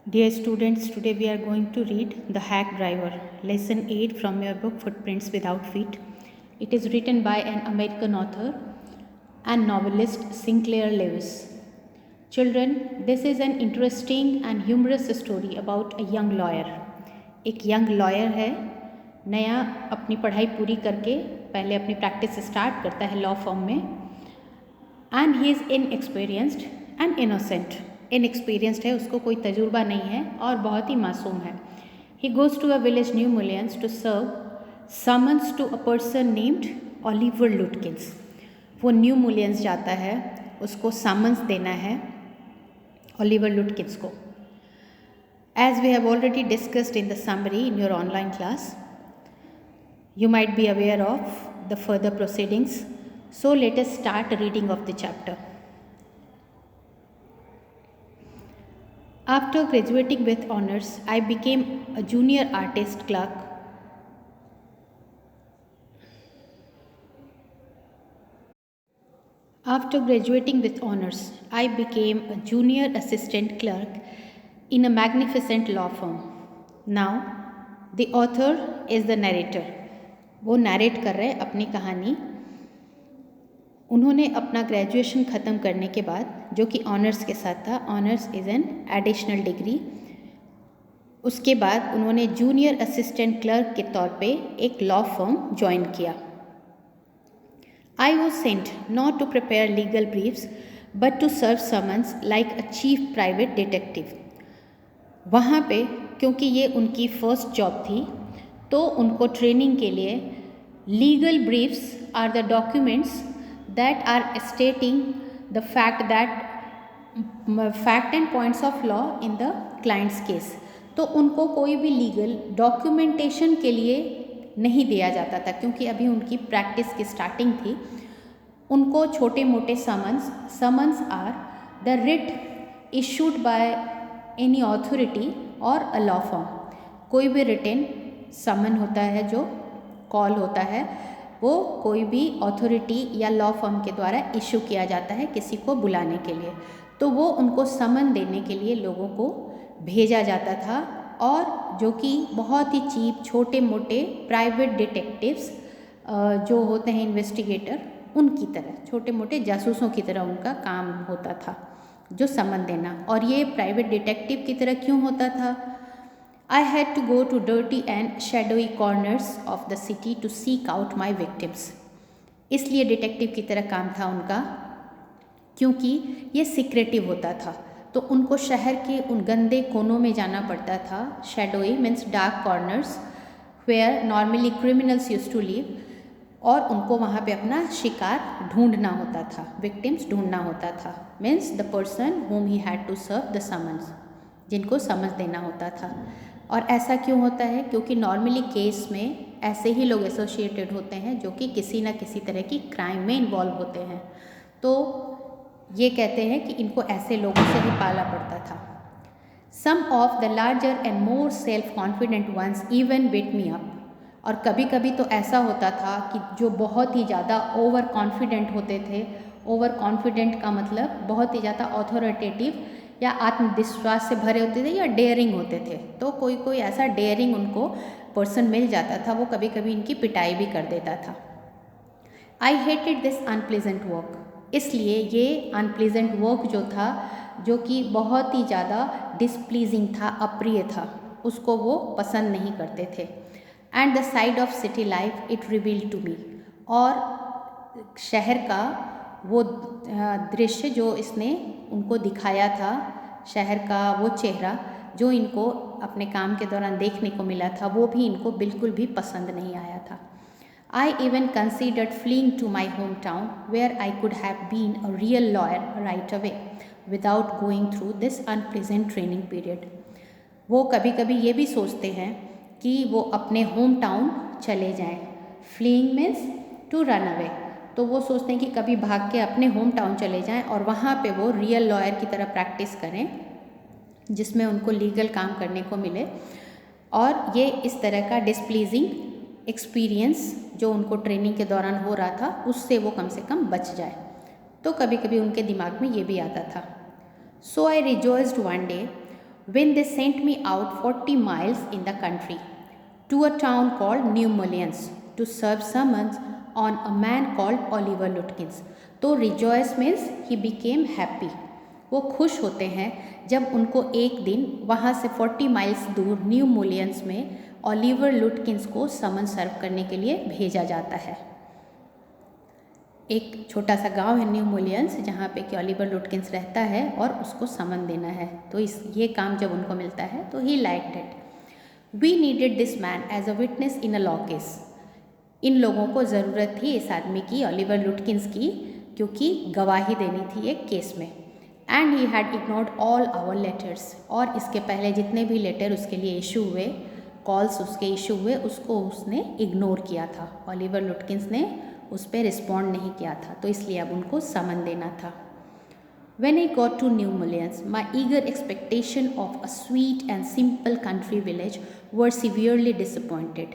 Dear students, today we are going to read The Hack Driver, Lesson 8 from your book Footprints Without Feet. It is written by an American author and novelist Sinclair Lewis. Children, this is an interesting and humorous story about a young lawyer. एक young lawyer है, नया अपनी पढ़ाई पूरी करके पहले अपनी practice start करता है लॉ फॉर्म में. And he is inexperienced and innocent. Inexperienced है, उसको कोई तजुर्बा नहीं है और बहुत ही मासूम है. He goes to a village New Mullions to serve summons to a person named Oliver Lutkins. वो न्यू मुलियंस जाता है, उसको समन्स देना है ओलिवर लुटकिंस को. As we have already discussed in the summary in your online class, you might be aware of the further proceedings. So let us start reading of the chapter. After graduating with honors, I became a junior artist clerk. After graduating with honors, I became a junior assistant clerk in a magnificent law firm. Now, the author is the narrator. वो narrate कर रहे हैं अपनी कहानी. उन्होंने अपना graduation ख़त्म करने के बाद, जो कि ऑनर्स के साथ था, honours is an additional degree, उसके बाद उन्होंने जूनियर असिस्टेंट क्लर्क के तौर पे एक लॉ फर्म ज्वाइन किया. I was sent not to prepare legal briefs but to serve summons like a chief private detective. वहाँ पे क्योंकि ये उनकी फ़र्स्ट जॉब थी, तो उनको ट्रेनिंग के लिए legal briefs are the documents that are stating the fact and points of law in the clients case. तो उनको कोई भी लीगल डॉक्यूमेंटेशन के लिए नहीं दिया जाता था, क्योंकि अभी उनकी प्रैक्टिस की स्टार्टिंग थी. उनको छोटे मोटे summons are the writ issued by any authority और अ लॉ फर्म. कोई भी रिटन समन होता है, जो कॉल होता है, वो कोई भी अथॉरिटी या लॉ फर्म के द्वारा इशू किया जाता है किसी को बुलाने के लिए. तो वो उनको समन देने के लिए लोगों को भेजा जाता था, और जो कि बहुत ही चीप छोटे मोटे प्राइवेट डिटेक्टिव्स जो होते हैं इन्वेस्टिगेटर, उनकी तरह छोटे मोटे जासूसों की तरह उनका काम होता था जो समन देना. और ये प्राइवेट डिटेक्टिव की तरह क्यों होता था? I had to go to dirty and shadowy corners of the city to seek out my victims. इसलिए डिटेक्टिव की तरह काम था उनका, क्योंकि ये सीक्रेटिव होता था. तो उनको शहर के उन गंदे कोनों में जाना पड़ता था. Shadowy means dark corners where normally criminals use to live, और उनको वहाँ पे अपना शिकार ढूंढना होता था, विक्टिम्स ढूंढना होता था. Means the person whom he had to serve the summons, जिनको समझ देना होता था. और ऐसा क्यों होता है? क्योंकि नॉर्मली केस में ऐसे ही लोग एसोसिएटेड होते हैं जो कि किसी न किसी तरह की क्राइम में इन्वॉल्व होते हैं. तो ये कहते हैं कि इनको ऐसे लोगों से ही पाला पड़ता था. Some of the larger and more self confident ones even beat me up. और कभी कभी तो ऐसा होता था कि जो बहुत ही ज़्यादा ओवर कॉन्फिडेंट होते थे. ओवर कॉन्फिडेंट का मतलब बहुत ही ज़्यादा ऑथोरिटेटिव या आत्मविश्वास से भरे होते थे, या डेयरिंग होते थे. तो कोई कोई ऐसा डेयरिंग उनको पर्सन मिल जाता था, वो कभी कभी इनकी पिटाई भी कर देता था. I hated this unpleasant work. इसलिए ये अनप्लीजेंट वर्क जो था, जो कि बहुत ही ज़्यादा डिसप्लीजिंग था, अप्रिय था, उसको वो पसंद नहीं करते थे. And the side of city life it revealed to me. और शहर का वो दृश्य जो इसने उनको दिखाया था, शहर का वो चेहरा जो इनको अपने काम के दौरान देखने को मिला था, वो भी इनको बिल्कुल भी पसंद नहीं आया था. I even considered fleeing to my home town where I could have been a real lawyer right away without going through this unpleasant training period. वो कभी कभी ये भी सोचते हैं कि वो अपने होम टाउन चले जाएं. Fleeing means to run away. तो वो सोचते हैं कि कभी भाग के अपने होम टाउन चले जाएं और वहाँ पे वो रियल लॉयर की तरह प्रैक्टिस करें, जिसमें उनको लीगल काम करने को मिले. और ये इस तरह का डिसप्लीजिंग एक्सपीरियंस जो उनको ट्रेनिंग के दौरान हो रहा था, उससे वो कम से कम बच जाए. तो कभी कभी उनके दिमाग में ये भी आता था. So I rejoiced one day when they sent me out 40 miles in the country to a town called New Orleans to serve summons on a man called Oliver Lutkins. तो rejoice means he became happy. वो खुश होते हैं जब उनको एक दिन वहाँ से 40 माइल्स दूर न्यू ओरलियंस में ओलिवर लुटकिंस को समन सर्व करने के लिए भेजा जाता है। एक छोटा सा गांव है न्यू ओरलियंस जहाँ पे कि ओलिवर लुटकिंस रहता है और उसको समन देना है। तो ये काम जब उनको मिलता है तो he liked it. We needed this man as a witness in a law case. इन लोगों को ज़रूरत थी इस आदमी की, ओलिवर लुटकिंस की, क्योंकि गवाही देनी थी एक केस में। And he had ignored all our letters. और इसके पहले जितने भी लेटर उसके लिए इशू हुए, कॉल्स उसके इशू हुए, उसको उसने इग्नोर किया था। ओलिवर लुटकिंस ने उस पर रिस्पॉन्ड नहीं किया था, तो इसलिए अब उनको समन देना था। When I got to New Orleans, my eager expectation of a sweet and simple country village were severely disappointed.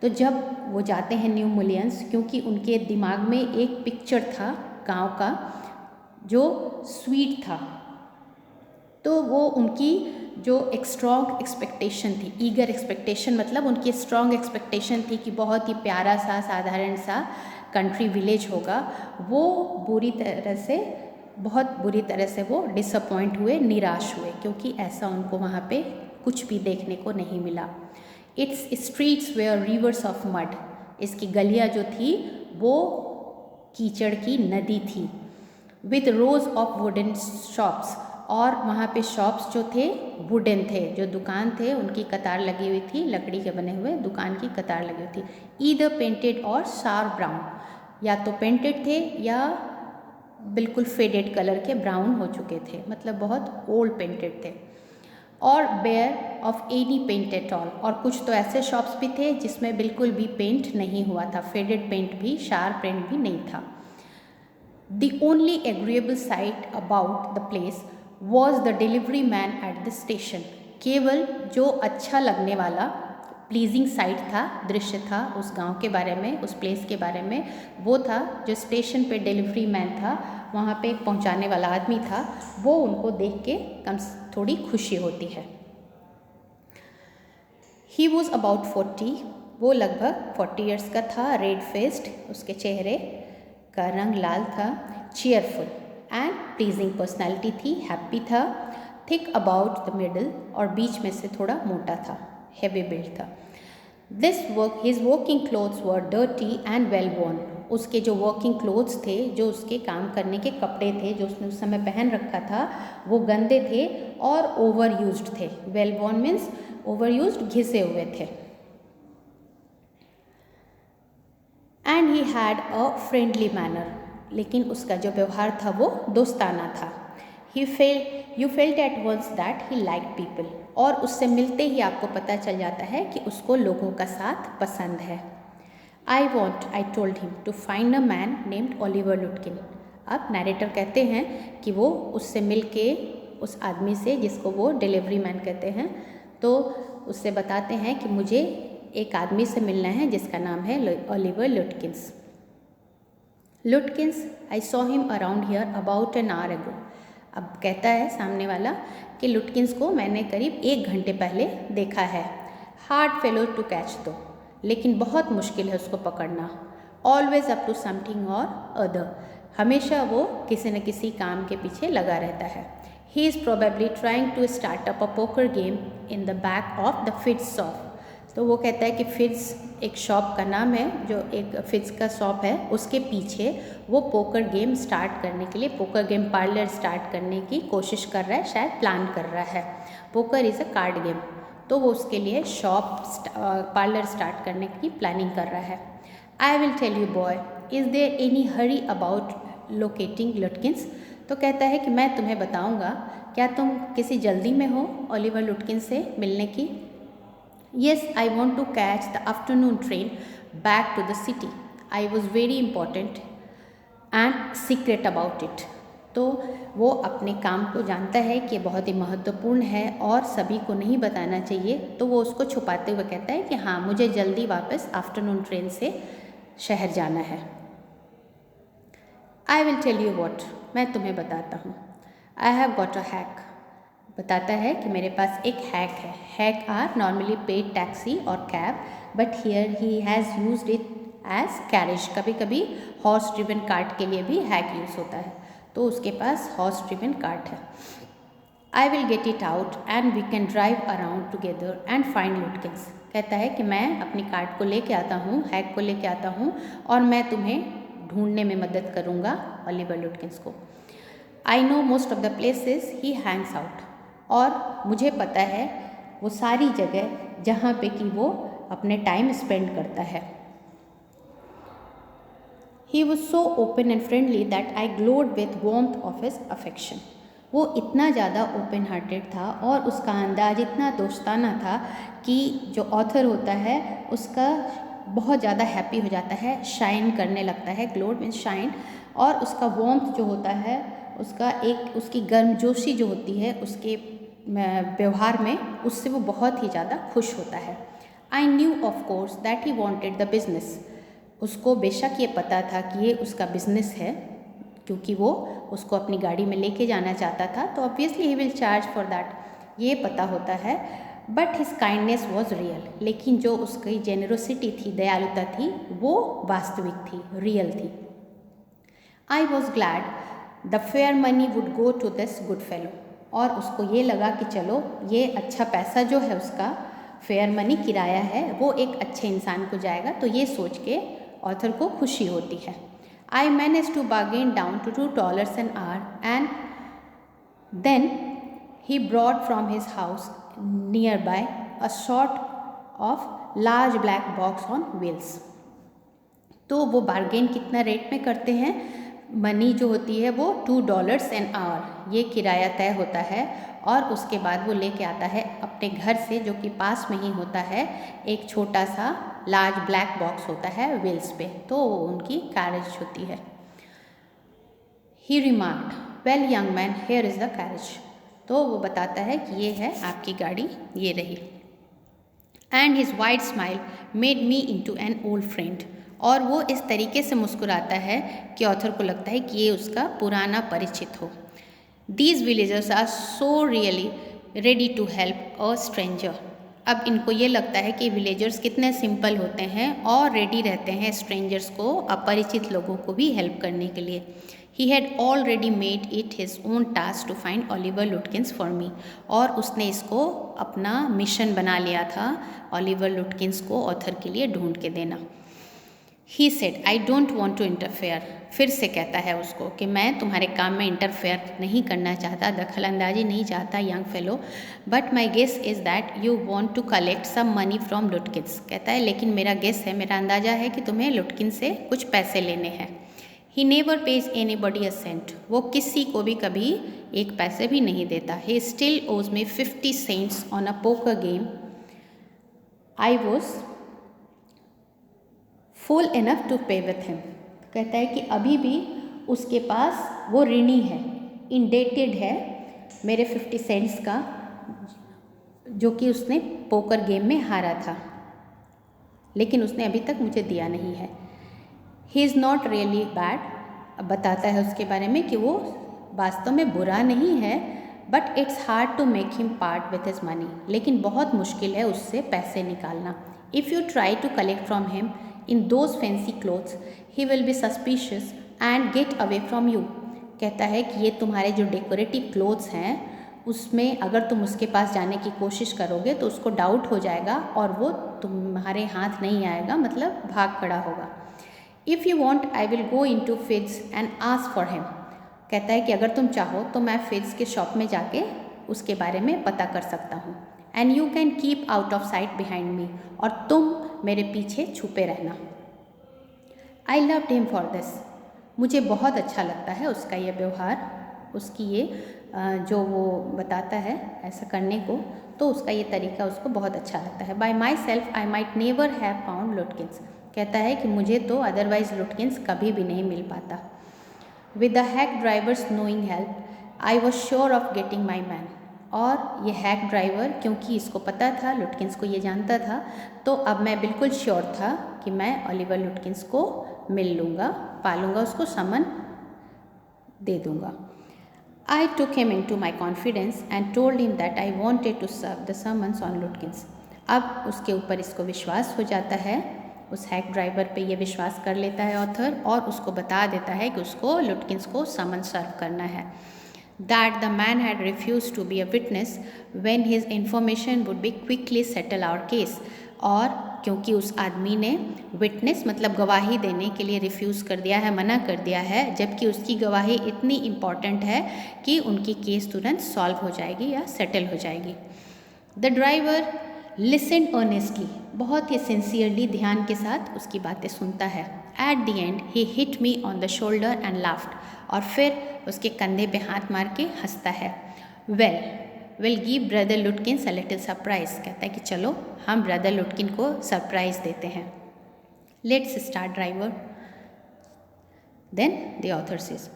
तो जब वो जाते हैं न्यू ओरलियंस, क्योंकि उनके दिमाग में एक पिक्चर था गांव का जो स्वीट था, तो वो उनकी जो एक स्ट्रॉन्ग एक्सपेक्टेशन थी, ईगर एक्सपेक्टेशन मतलब उनकी स्ट्रॉन्ग एक्सपेक्टेशन थी कि बहुत ही प्यारा सा साधारण सा कंट्री विलेज होगा, वो बहुत बुरी तरह से वो डिसअपॉइंट हुए, निराश हुए, क्योंकि ऐसा उनको वहाँ पे कुछ भी देखने को नहीं मिला। Its streets were rivers of mud. इसकी गलियाँ जो थी वो कीचड़ की नदी थी। With rows of wooden shops. और वहाँ पे शॉप्स जो थे वुडन थे, जो दुकान थे उनकी कतार लगी हुई थी, लकड़ी के बने हुए दुकान की कतार लगी हुई थी। ईदर पेंटेड और शार ब्राउन, या तो पेंटेड थे या बिल्कुल फेडेड कलर के ब्राउन हो चुके थे, मतलब बहुत ओल्ड पेंटेड थे। और bare of any paint at all. और कुछ तो ऐसे शॉप्स भी थे जिसमें बिल्कुल भी पेंट नहीं हुआ था, फेडेड पेंट भी, शार पेंट भी नहीं था। The only agreeable site about the place was the delivery man at the station. केवल जो अच्छा लगने वाला प्लीजिंग साइट था, दृश्य था उस गांव के बारे में, उस प्लेस के बारे में, वो था जो स्टेशन पे डिलीवरी मैन था, वहाँ पे पहुँचाने वाला आदमी था, वो उनको देख के थोड़ी खुशी होती है। He was about 40। वो लगभग 40 ईयर्स का था। रेड फेस्ड, उसके चेहरे का रंग लाल था। चीयरफुल एंड प्लीजिंग पर्सनैलिटी थी, हैप्पी था। थिक अबाउट द मिडल, और बीच में से थोड़ा मोटा था, हेवी बिल्ड था। His working clothes were dirty and well worn. उसके जो वर्किंग क्लोथ्स थे, जो उसके काम करने के कपड़े थे जो उसने उस समय पहन रखा था, वो गंदे थे और ओवर यूज्ड थे। Well worn means over used, घिसे हुए थे। And he had a friendly manner. लेकिन उसका जो व्यवहार था वो दोस्ताना था। You felt at once that he like people. और उससे मिलते ही आपको पता चल जाता है कि उसको लोगों का साथ पसंद है। I told him to find a man named Oliver Lutkin. अब नरेटर कहते हैं कि वो उससे मिल के उस आदमी से, जिसको वो डिलीवरी मैन कहते हैं, तो उससे बताते हैं कि मुझे एक आदमी से मिलना है जिसका नाम है Oliver लुटकिंस। लुटकिंस, I saw him around here about an hour ago. अब कहता है सामने वाला कि लुटकिंस को मैंने करीब 1 घंटे पहले देखा है। हार्ड फेलो टू कैच दो, लेकिन बहुत मुश्किल है उसको पकड़ना। ऑलवेज अप टू समथिंग और अदर, हमेशा वो किसी न किसी काम के पीछे लगा रहता है। He is probably trying to start up a poker game in the back of the fits shop. तो वो कहता है कि फिट्स एक शॉप का नाम है, जो एक फिट्स का शॉप है, उसके पीछे वो पोकर गेम स्टार्ट करने के लिए, पोकर गेम पार्लर स्टार्ट करने की कोशिश कर रहा है, शायद प्लान कर रहा है। Poker is a card game, तो वो उसके लिए शॉप पार्लर स्टार्ट करने की प्लानिंग कर रहा है। I will tell you boy, is there any hurry about locating Lutkins. तो कहता है कि मैं तुम्हें बताऊंगा, क्या तुम किसी जल्दी में हो ओलिवर लुटकिंस से मिलने की? Yes, I want to catch the afternoon train back to the city. I was very important and secret about it. तो वो अपने काम को जानता है कि बहुत ही महत्वपूर्ण है और सभी को नहीं बताना चाहिए, तो वो उसको छुपाते हुए कहता है कि हाँ, मुझे जल्दी वापस आफ्टरनून ट्रेन से शहर जाना है। I will tell you what, मैं तुम्हें बताता हूँ। I have got a hack. बताता है कि मेरे पास एक हैक है। Hack are normally paid taxi और cab, but here he has used it as carriage. कभी कभी हॉर्स ड्रिवन कार्ट के लिए भी हैक यूज़ होता है, तो उसके पास हॉर्स ड्रिवन कार्ट है। I will get it out and we can drive around together and find Lutkins. कहता है कि मैं अपनी कार्ट को लेके आता हूँ, हैक को लेके आता हूँ, और मैं तुम्हें ढूंढने में मदद करूँगा ओलिवर लुटकिंस को। I know most of the places he Hanks out. और मुझे पता है वो सारी जगह जहाँ पे कि वो अपने टाइम स्पेंड करता है। He was so open and friendly that I glowed with warmth of his affection. वो इतना ज़्यादा ओपन हार्टेड था और उसका अंदाज इतना दोस्ताना था कि जो ऑथर होता है उसका बहुत ज़्यादा हैप्पी हो जाता है, शाइन करने लगता है। Glowed means shine. और उसका वार्मथ जो होता है, उसका एक उसकी गर्मजोशी जो होती है उसके व्यवहार में, उससे वो बहुत ही ज़्यादा खुश होता है। I knew of course that he wanted the business. उसको बेशक ये पता था कि ये उसका बिजनेस है, क्योंकि वो उसको अपनी गाड़ी में लेके जाना चाहता था, तो obviously he will charge for that, ये पता होता है। But his kindness was real. लेकिन जो उसकी जेनरोसिटी थी, दयालुता थी, वो वास्तविक थी, रियल थी। I was glad the fare money would go to this good fellow. और उसको ये लगा कि चलो ये अच्छा पैसा जो है उसका, फेयर मनी किराया है, वो एक अच्छे इंसान को जाएगा, तो ये सोच के ऑथर को खुशी होती है। I manage to bargain down to $2 an hour and then he brought from his house nearby a sort of large black box on wheels. तो वो बार्गेन कितना रेट में करते हैं, मनी जो होती है वो $2 an hour, ये किराया तय होता है। और उसके बाद वो लेके आता है अपने घर से, जो कि पास में ही होता है, एक छोटा सा लार्ज ब्लैक बॉक्स होता है व्हील्स पे, तो उनकी कैरेज होती है। He remarked, well young man, here is the carriage. तो वो बताता है कि ये है आपकी गाड़ी, ये रही। And his wide smile made me into an old friend. और वो इस तरीके से मुस्कुराता है कि ऑथर को लगता है कि ये उसका पुराना परिचित हो। These villagers are so really ready to help a stranger. अब इनको ये लगता है कि विलेजर्स कितने सिंपल होते हैं और रेडी रहते हैं स्ट्रेंजर्स को, अपरिचित लोगों को भी हेल्प करने के लिए। He had already made it his own task to find Oliver Lutkins for me. और उसने इसको अपना मिशन बना लिया था ओलिवर लुटकिंस को ऑथर के लिए ढूंढ के देना। He said, I don't want to interfere. फिर से कहता है उसको कि मैं तुम्हारे काम में इंटरफेयर नहीं करना चाहता, दखल अंदाजी नहीं चाहता young fellow, but my guess is that you want to collect some money from Lutkins. कहता है लेकिन मेरा गेस है, मेरा अंदाज़ा है कि तुम्हें लुटकिन से कुछ पैसे लेने हैं। He never pays anybody a cent. वो किसी को भी कभी एक पैसे भी नहीं देता। He still owes me 50 cents on a poker game. I was fool enough to play with him. कहता है कि अभी भी उसके पास वो ऋणी है, इंडेटेड है मेरे 50 cents का, जो कि उसने पोकर गेम में हारा था, लेकिन उसने अभी तक मुझे दिया नहीं है। He is not really bad. अब बताता है उसके बारे में कि वो वास्तव में बुरा नहीं है, but it's hard to make him part with his money. लेकिन बहुत मुश्किल है उससे पैसे निकालना। If you try to collect from him in those fancy clothes, he will be suspicious and get away from you. कहता है कि ये तुम्हारे जो डेकोरेटिव क्लोथ्स हैं उसमें अगर तुम उसके पास जाने की कोशिश करोगे तो उसको डाउट हो जाएगा और वो तुम्हारे हाथ नहीं आएगा, मतलब भाग खड़ा होगा। If you want I will go into Fitz's and ask for him. कहता है कि अगर तुम चाहो तो मैं फिड्स के शॉप में जाके उसके बारे में पता कर सकता हूँ। And you can keep out of site behind me. और तुम मेरे पीछे छुपे रहना। I loved him for this. मुझे बहुत अच्छा लगता है उसका ये व्यवहार, उसकी ये जो वो बताता है ऐसा करने को, तो उसका ये तरीका उसको बहुत अच्छा लगता है। Bye my self I might never have found लुटकिंस। कहता है कि मुझे तो अदरवाइज लुटकिंस कभी भी नहीं मिल पाता। With the hack drivers knowing help I was sure of getting my man. और ये हैक ड्राइवर, क्योंकि इसको पता था, लुटकिंस को ये जानता था, तो अब मैं बिल्कुल श्योर था कि मैं ओलिवर लुटकिंस को मिल लूँगा, पालूँगा, उसको समन दे दूँगा। I took him into my confidence and told him that I wanted to serve the summons on Lutkins. अब उसके ऊपर इसको विश्वास हो जाता है, उस हैक ड्राइवर पे ये विश्वास कर लेता है ऑथर और उसको बता देता है कि उसको लुटकिंस को समन सर्व करना है. That the man had refused to be a witness when his information would be quickly settle our case. और क्योंकि उस आदमी ने विटनेस मतलब गवाही देने के लिए रिफ्यूज़ कर दिया है, मना कर दिया है, जबकि उसकी गवाही इतनी इम्पॉर्टेंट है कि उनकी केस तुरंत सॉल्व हो जाएगी या सेटल हो जाएगी. द ड्राइवर लिसन्ड अर्नेस्टली, बहुत ही सिंसियरली ध्यान के साथ उसकी बातें सुनता है. At the and he hit me on the shoulder and laughed, और फिर उसके कंधे पे हाथ मार के हंसता है. Will give brother लुटकिंस a little surprise, कहता है कि चलो हम ब्रदर लुटकिन को सरप्राइज देते हैं. Let's start driver. Then the author says,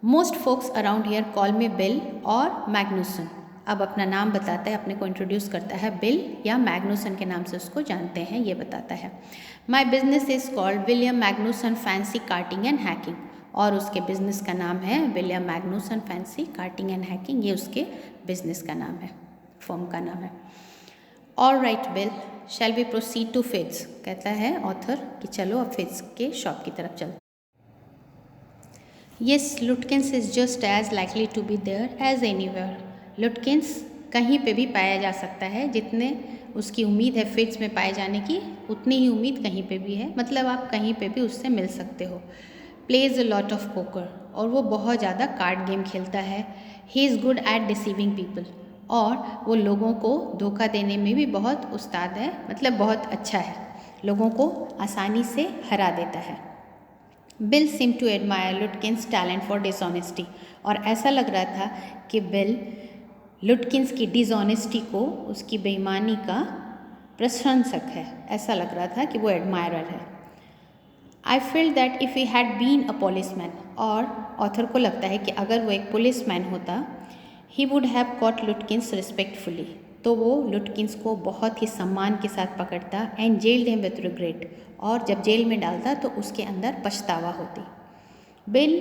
most folks around here call me Bill or Magnusson. अब अपना नाम बताता है, अपने को इंट्रोड्यूस करता है, बिल या मैग्नूसन के नाम से उसको जानते हैं ये बताता है. My business is called William Magnusson fancy carting and hacking, और उसके बिजनेस का नाम है William Magnusson fancy carting and hacking, ये उसके बिजनेस का नाम है, फर्म का नाम है. All right Bill, shall we proceed to Fitz's, कहता है ऑथर कि चलो अब फिट्स के शॉप की तरफ चलते. Yes, Lutkins is just as likely to be there as anywhere. Lutkins कहीं पे भी पाया जा सकता है, जितने उसकी उम्मीद है फिट्स में पाए जाने की उतनी ही उम्मीद कहीं पे भी है, मतलब आप कहीं पे भी उससे मिल सकते हो. Plays a lot of poker, और वो बहुत ज़्यादा कार्ड गेम खेलता है. He is good at deceiving people, और वो लोगों को धोखा देने में भी बहुत उस्ताद है, मतलब बहुत अच्छा है, लोगों को आसानी से हरा देता है. Bill seems to admire Lutkins talent for dishonesty, और ऐसा लग रहा था कि बिल लुटकिंस की डिसऑनेस्टी को, उसकी बेईमानी का प्रशंसक है. ऐसा लग रहा था कि वो एडमायरर है. I feel that if he had been a policeman, और ऑथर को लगता है कि अगर वो एक पुलिसमैन होता, he would have caught Lutkins respectfully, तो वो लुटकिंस को बहुत ही सम्मान के साथ पकड़ता. And gelled him with regret, और जब जेल में डालता तो उसके अंदर पछतावा होती. Bill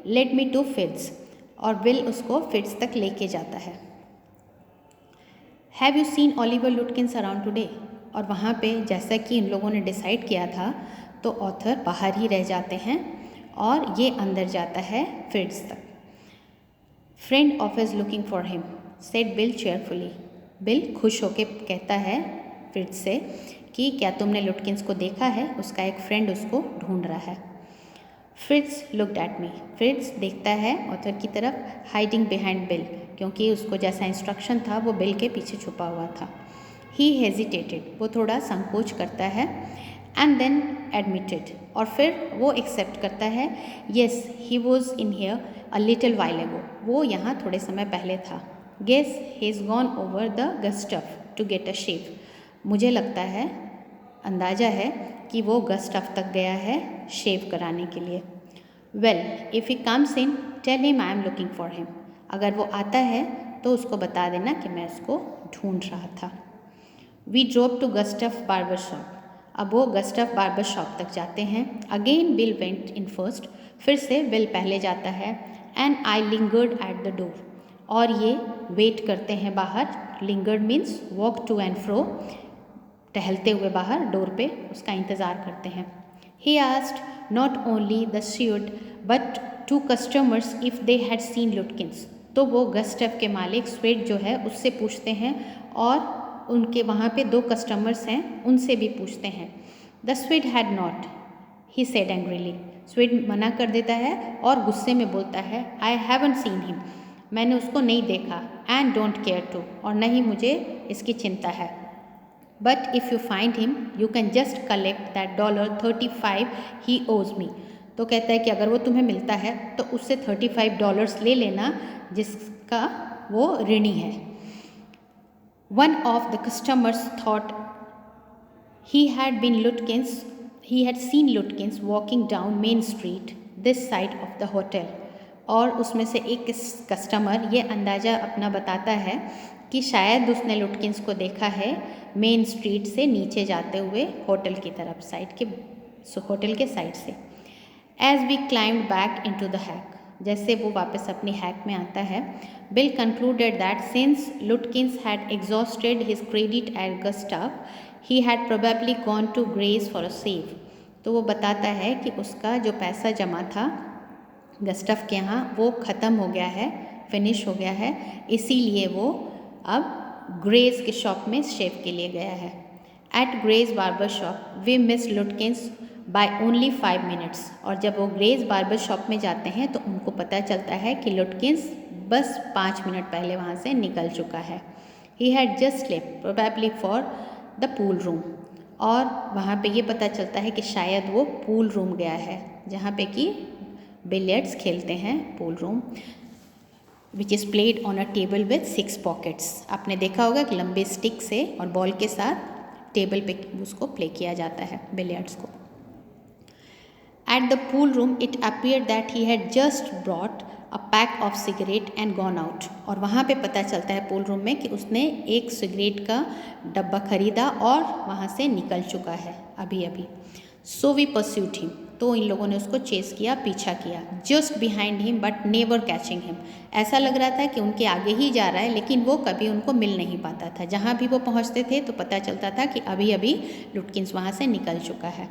led me to Fitz's, और बिल उसको फिट्स तक लेके जाता है. Have you seen Oliver Lutkins around today, और वहाँ पे जैसा कि इन लोगों ने डिसाइड किया था तो ऑथर बाहर ही रह जाते हैं और ये अंदर जाता है फिट्स तक. Friend of is looking for him, said bill cheerfully. Bill खुश होके कहता है फिट्स से कि क्या तुमने लुटकिंस को देखा है, उसका एक फ्रेंड उसको ढूंढ रहा है. Fits looked at me, fits देखता है ऑथर की तरफ, हाइडिंग बिहाइंड बिल, क्योंकि उसको जैसा इंस्ट्रक्शन था वो बिल के पीछे छुपा हुआ था. ही हेजिटेटेड, वो थोड़ा संकोच करता है. एंड देन एडमिटेड, और फिर वो एक्सेप्ट करता है. Yes, he was in here a little while ago, वो यहाँ थोड़े समय पहले था. Guess he is gone over the Gustaf to get a shave, मुझे लगता है, अंदाज़ा है कि वो गस्टफ तक गया है शेव कराने के लिए. Well, if he comes in tell him I am looking for him, अगर वो आता है तो उसको बता देना कि मैं उसको ढूंढ रहा था. We drove to Gustaf barber shop, अब वो गस्टफ बार्बर शॉप तक जाते हैं. Again Bill went in first, फिर से बिल पहले जाता है. And I lingered at the door, और ये वेट करते हैं बाहर. Lingered means walk to and fro, टहलते हुए बाहर डोर पे उसका इंतज़ार करते हैं. He asked not only the Swede but two customers if they had seen लुटकिंस, तो वो गस्टफ के मालिक स्वेट जो है उससे पूछते हैं, और उनके वहाँ पे 2 कस्टमर्स हैं उनसे भी पूछते हैं. The sweat had not, he said angrily, sweat मना कर देता है और गुस्से में बोलता है आई हैवंट सीन हिम, मैंने उसको नहीं देखा. एंड डोंट केयर टू, और नहीं मुझे इसकी चिंता है. But if you find him you can just collect that $35 ही ओज मी, तो कहता है कि अगर वो तुम्हें मिलता है तो उससे $35 ले लेना जिसका वो ऋणी है. One of the customers thought he had seen Lutkins walking down Main Street this side of the hotel, और उसमें से एक कस्टमर ये अंदाज़ा अपना बताता है कि शायद उसने लुटकिंस को देखा है मेन स्ट्रीट से नीचे जाते हुए होटल की तरफ, होटल के साइड से. As we climbed back into the hack, जैसे वो वापस अपनी हैक में आता है, Bill concluded that since Lutkins had exhausted his credit at Gustav he had probably gone to Gray's for a shave. तो वो बताता है कि उसका जो पैसा जमा था गस्टाव के यहाँ वो ख़त्म हो गया है, फिनिश हो गया है, इसीलिए वो अब ग्रेस के शॉप में शेव के लिए गया है। At Grace barber shop we miss Lutkins by only 5 minutes. और जब वो ग्रेस बार्बर शॉप में जाते हैं तो उनको पता चलता है कि लुटकिंस बस 5 मिनट पहले वहाँ से निकल चुका है। He had just slept probably for the pool room. और वहाँ पे ये पता चलता है कि शायद वो पूल रूम गया है, जहाँ पे कि बिलियर्ड्स खेलते हैं, pool room, which is played on a table with 6 pockets. आपने देखा होगा कि लंबे स्टिक से और बॉल के साथ टेबल पे उसको प्ले किया जाता है बिलियर्ड्स को। At the pool room it appear that he had just brought a pack of cigarette and gone out. और वहाँ पे पता चलता है पूल रूम में कि उसने एक सिगरेट का डब्बा खरीदा और वहाँ से निकल चुका है अभी अभी। So we pursued him. तो इन लोगों ने उसको चेस किया, पीछा किया। Just behind him but never catching him. ऐसा लग रहा था कि उनके आगे ही जा रहा है, लेकिन वो कभी उनको मिल नहीं पाता था। जहाँ भी वो पहुँचते थे तो पता चलता था कि अभी अभी लुटकिंस वहाँ से निकल चुका है।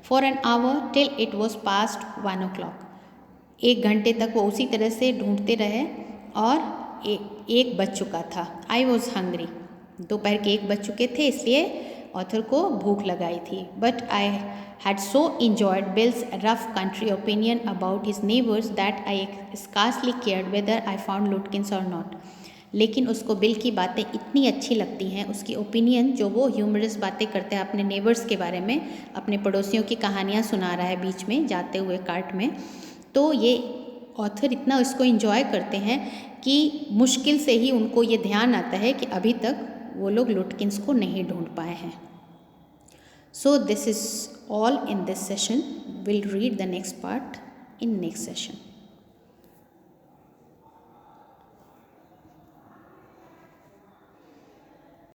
For an hour till it was past 1 o'clock। 1 घंटे तक वो उसी तरह से ढूंढते रहे और एक बज चुका था। I was hungry. दोपहर के 1 बज चुके थे, इसलिए ऑथर को भूख लगाई थी। But I had so enjoyed Bill's rough country opinion about his neighbors that I scarcely cared whether I found Lutkins or not। लेकिन उसको बिल की बातें इतनी अच्छी लगती हैं, उसकी ओपिनियन जो वो ह्यूमरस बातें करते हैं अपने नेबर्स के बारे में, अपने पड़ोसियों की कहानियाँ सुना रहा है बीच में जाते हुए कार्ट में, तो ये ऑथर इतना इसको इन्जॉय करते हैं कि मुश्किल से ही उनको ये ध्यान आता है कि अभी तक वो लोग लुटकिंस को नहीं ढूंढ पाए हैं। So this is all in this session. We'll read the next part in next session.